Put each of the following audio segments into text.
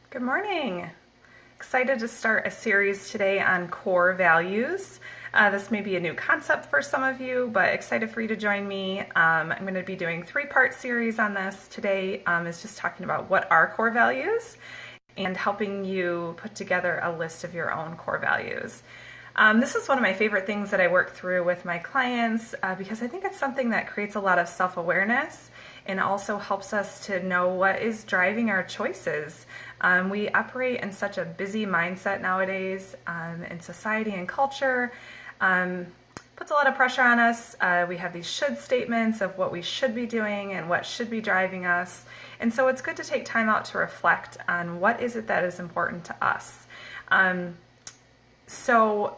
Good morning. Excited to start a series today on core values. This may be a new concept for some of you, but excited for you to join me. I'm going to be doing three-part series on this. Today is just talking about what are core values and helping you put together a list of your own core values. This is one of my favorite things that I work through with my clients because I think it's something that creates a lot of self-awareness and also helps us to know what is driving our choices. We operate in such a busy mindset nowadays in society and culture. Puts a lot of pressure on us. We have these should statements of what we should be doing and what should be driving us. And so it's good to take time out to reflect on what is it that is important to us. So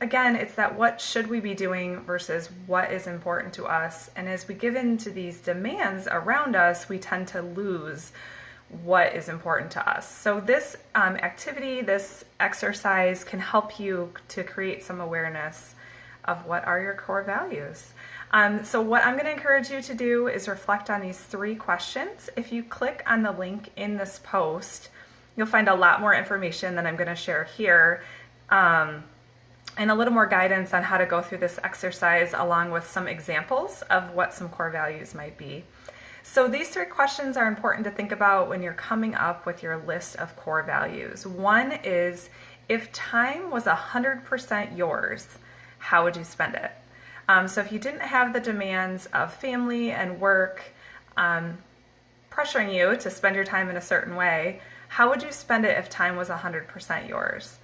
again, it's that what should we be doing versus what is important to us. And as we give in to these demands around us, we tend to lose what is important to us. So this activity, this exercise can help you to create some awareness of what are your core values. So what I'm going to encourage you to do is reflect on these three questions. If you click on the link in this post, you'll find a lot more information than I'm going to share here. And a little more guidance on how to go through this exercise along with some examples of what some core values might be. So these three questions are important to think about when you're coming up with your list of core values. One is, if time was 100% yours, how would you spend it? So if you didn't have the demands of family and work pressuring you to spend your time in a certain way, how would you spend it if time was 100% yours?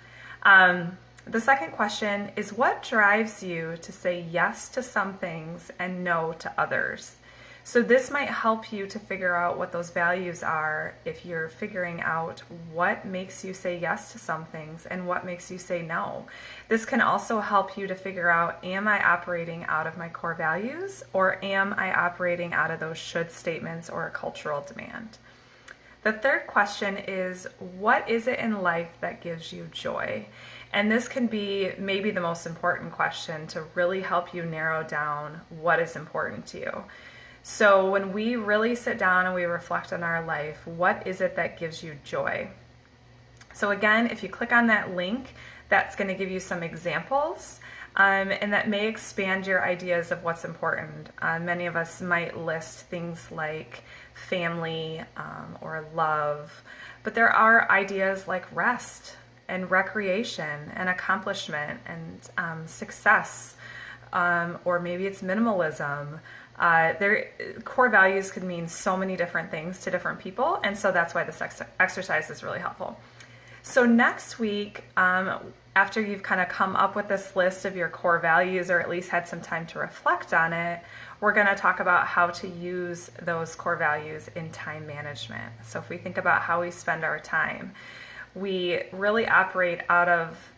The second question is, what drives you to say yes to some things and no to others? So this might help you to figure out what those values are if you're figuring out what makes you say yes to some things and what makes you say no. This can also help you to figure out, am I operating out of my core values, or am I operating out of those should statements or a cultural demand? The third question is, what is it in life that gives you joy? And this can be maybe the most important question to really help you narrow down what is important to you. So when we really sit down and we reflect on our life, what is it that gives you joy? So again, if you click on that link, that's going to give you some examples, and that may expand your ideas of what's important. Many of us might list things like family or love, but there are ideas like rest and recreation and accomplishment and success, or maybe it's minimalism. Core values could mean so many different things to different people, and so that's why this exercise is really helpful. So next week, after you've kind of come up with this list of your core values, or at least had some time to reflect on it, we're going to talk about how to use those core values in time management. So if we think about how we spend our time, we really operate out of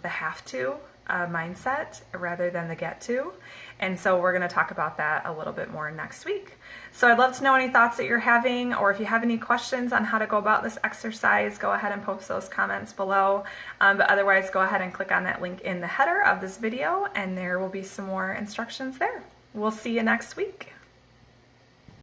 the have to mindset rather than the get to. And so we're going to talk about that a little bit more next week. So I'd love to know any thoughts that you're having, or if you have any questions on how to go about this exercise, go ahead and post those comments below. But otherwise, go ahead and click on that link in the header of this video, and there will be some more instructions there. We'll see you next week.